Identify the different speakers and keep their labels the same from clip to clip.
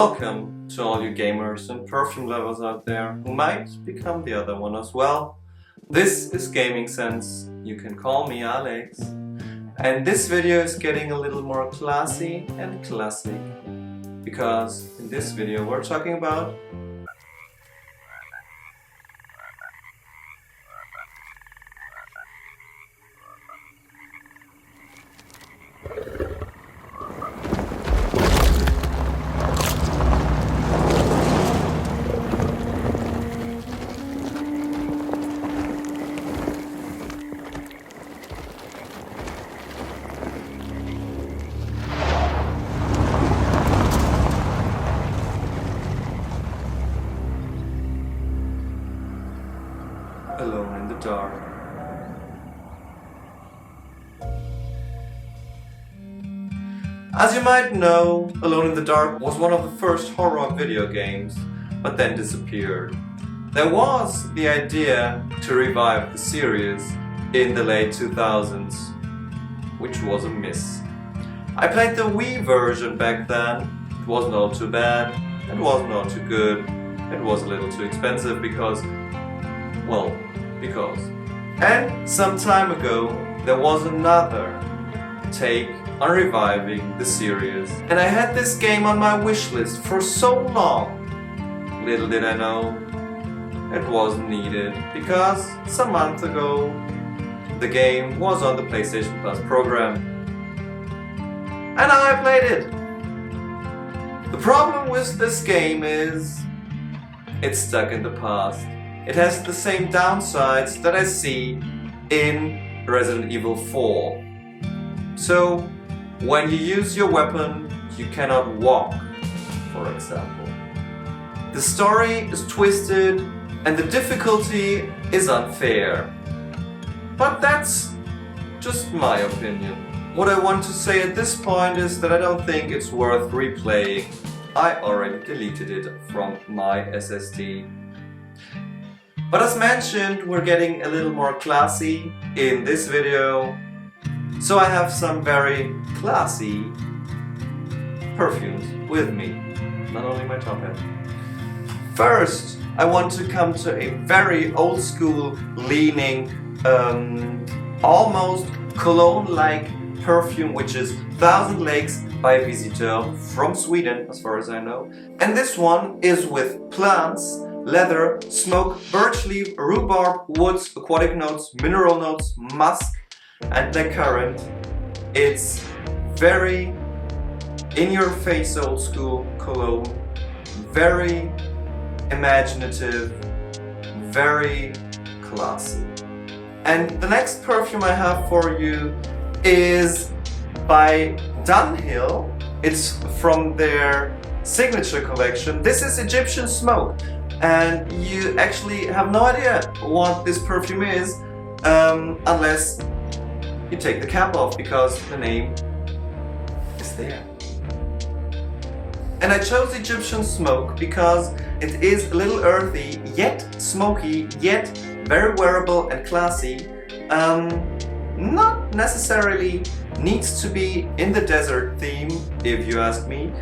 Speaker 1: Welcome to all you gamers and perfume lovers out there who might become the other one as well. This is Gamingscents, you can call me Alex. And this video is getting a little more classy and classic. Because in this video we're talking about Alone in the Dark. As you might know, Alone in the Dark was one of the first horror video games, but then disappeared. There was the idea to revive the series in the late 2000s, which was a miss. I played the Wii version back then. It wasn't all too bad, it wasn't all too good, it was a little too expensive because And some time ago there was another take on reviving the series. And I had this game on my wish list for so long. Little did I know it wasn't needed, because some month ago the game was on the PlayStation Plus program. And I played it. The problem with this game is it's stuck in the past. It has the same downsides that I see in Resident Evil 4. So, when you use your weapon, you cannot walk, for example. The story is twisted and the difficulty is unfair. But that's just my opinion. What I want to say at this point is that I don't think it's worth replaying. I already deleted it from my SSD. But as mentioned, we're getting a little more classy in this video. So I have some very classy perfumes with me, not only my top hat. First, I want to come to a very old school leaning, almost cologne-like perfume, which is Thouasand Lakes by Siteur from Sweden, as far as I know. And this one is with plants, leather, smoke, birch leaf, rhubarb, woods, aquatic notes, mineral notes, musk, and blackcurrant. It's very in-your-face old school cologne, very imaginative, very classy. And the next perfume I have for you is by Dunhill. It's from their signature collection. This is Egyptian Smoke. And you actually have no idea what this perfume is unless you take the cap off, because the name is there. And I chose Egyptian Smoke because it is a little earthy, yet smoky, yet very wearable and classy. Not necessarily needs to be in the desert theme, if you ask me.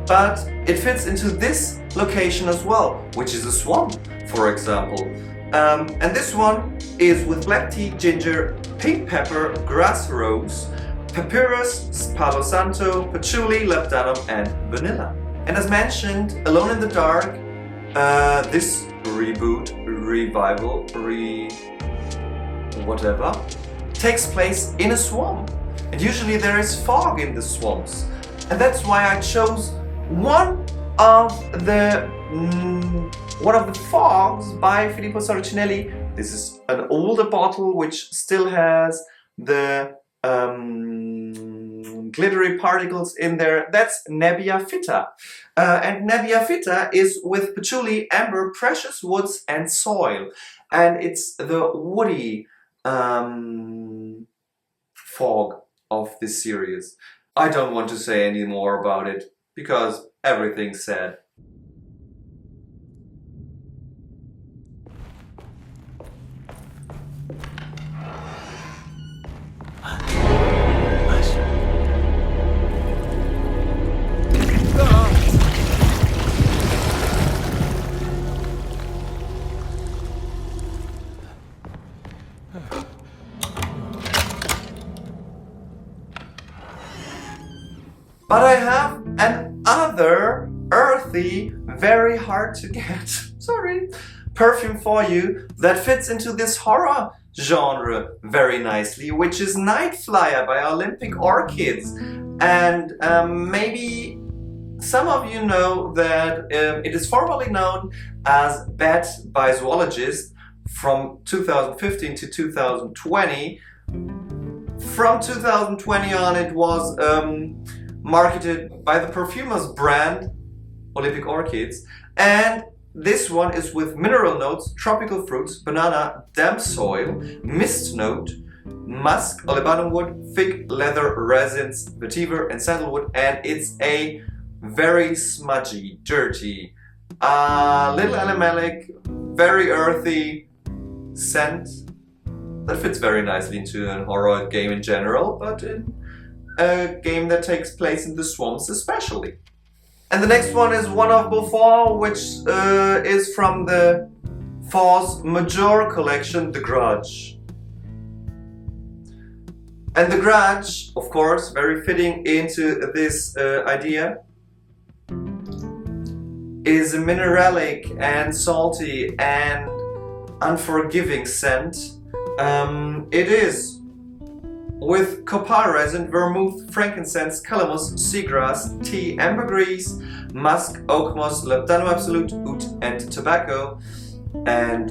Speaker 1: But it fits into this location as well, which is a swamp, for example. And this one is with black tea, ginger, pink pepper, grass rose, papyrus, palo santo, patchouli, labdanum, and vanilla. And as mentioned, Alone in the Dark, this reboot, revival, whatever, takes place in a swamp. And usually there is fog in the swamps. And that's why I chose one of the fogs by Filippo Sorcinelli. This is an older bottle which still has the glittery particles in there. That's Nebbia Fitta. And Nebbia Fitta is with patchouli, amber, precious woods, and soil. And it's the woody fog of this series. I don't want to say any more about it, because everything's said. smudgy, very hard to get, sorry, perfume for you that fits into this horror genre very nicely, which is Night Flyer by Olympic Orchids. And maybe some of you know that it is formerly known as Bat by Zoologist from 2015 to 2020. From 2020 on, it was marketed by the Perfumers brand Olympic Orchids, and this one is with mineral notes, tropical fruits, banana, damp soil, mist note, musk, olibanum wood, fig, leather, resins, vetiver and sandalwood, and it's a very smudgy, dirty, little animalic, very earthy scent that fits very nicely into a horror game in general, but in a game that takes place in the swamps especially. And the next one is one of Beaufort, which is from the Force Majeure collection, the Grudge. And the Grudge, of course, very fitting into this idea, is a mineralic and salty and unforgiving scent. It is with copal resin, vermouth, frankincense, calamus, seagrass, tea, ambergris, musk, oak moss, labdanum absolute, oud and tobacco. And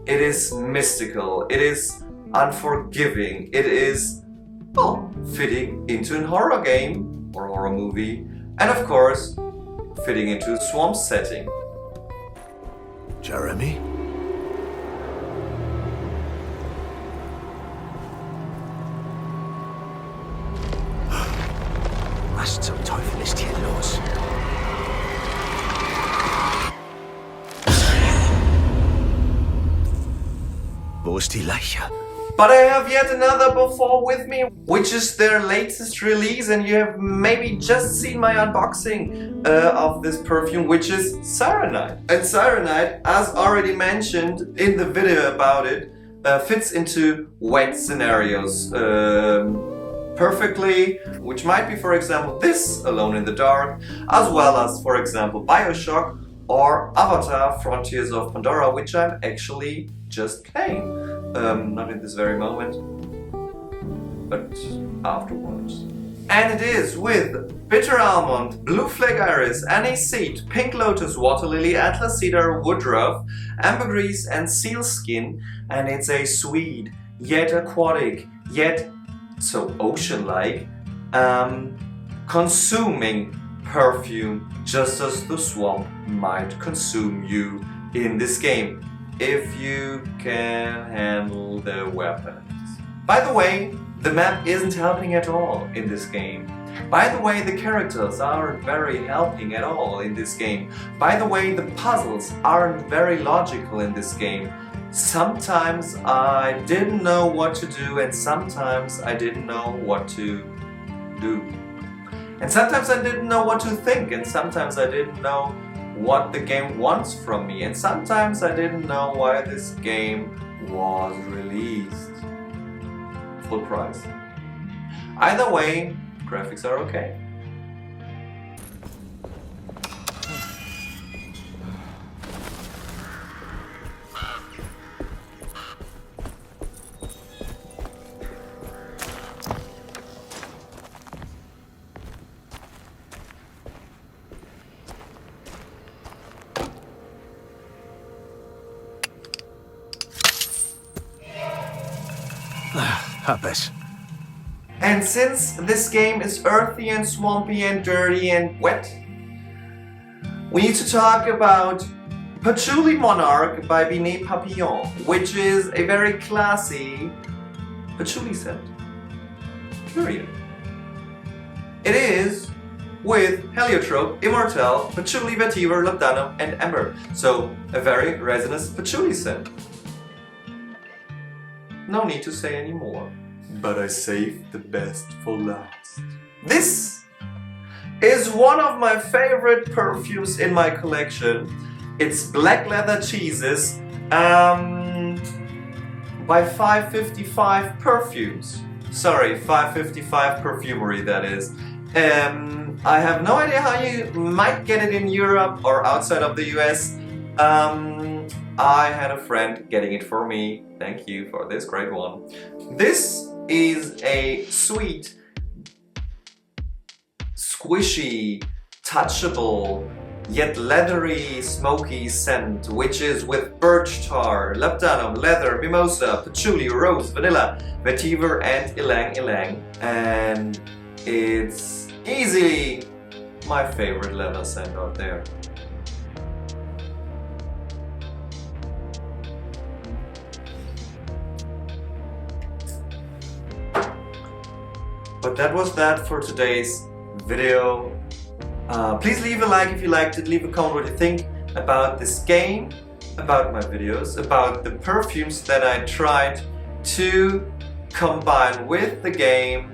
Speaker 1: it is mystical, it is unforgiving, it is, well, fitting into a horror game or horror movie, and of course fitting into a swamp setting.
Speaker 2: Jeremy? Was zum Teufel ist hier los? Wo ist die Leiche?
Speaker 1: But I have yet another Beaufort with me, which is their latest release, and you have maybe just seen my unboxing of this perfume, which is Sirenide. And Sirenide, as already mentioned in the video about it, fits into wet scenarios perfectly, which might be, for example, this Alone in the Dark, as well as, for example, BioShock or Avatar Frontiers of Pandora, which I'm actually just playing. Not in this very moment, but afterwards. And it is with bitter almond, blue flag iris, aniseed, pink lotus, water lily, atlas cedar, woodruff, ambergris and sealskin, and it's a sweet, yet aquatic, yet so ocean-like, consuming perfume, just as the swamp might consume you in this game, if you can handle the weapons. By the way, the map isn't helping at all in this game. By the way, the characters aren't very helping at all in this game. By the way, the puzzles aren't very logical in this game. Sometimes I didn't know what to do, and sometimes I didn't know what to do. And sometimes I didn't know what to think, and sometimes I didn't know what the game wants from me, and sometimes I didn't know why this game was released. Full price. Either way, graphics are okay.
Speaker 2: Hab es.
Speaker 1: And since this game is earthy and swampy and dirty and wet, we need to talk about Patchouli Monarque by Binet-Papillon, which is a very classy patchouli scent. Period. It is with heliotrope, immortelle, patchouli, vetiver, labdanum and amber. So a very resinous patchouli scent. No need to say any more. But I saved the best for last. This is one of my favorite perfumes in my collection. It's Black Leather Cheeses by 555 Perfumes. Sorry, 555 Perfumery, that is. I have no idea how you might get it in Europe or outside of the US. I had a friend getting it for me. Thank you for this great one. This is a sweet, squishy, touchable, yet leathery, smoky scent, which is with birch tar, labdanum, leather, mimosa, patchouli, rose, vanilla, vetiver, and ylang ylang. And it's easily my favorite leather scent out there. But that was that for today's video. Please leave a like if you liked it, leave a comment what you think about this game, about my videos, about the perfumes that I tried to combine with the game.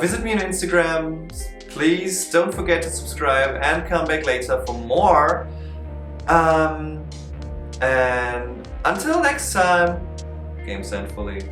Speaker 1: Visit me on Instagram. Please don't forget to subscribe and come back later for more. And until next time, game sent fully.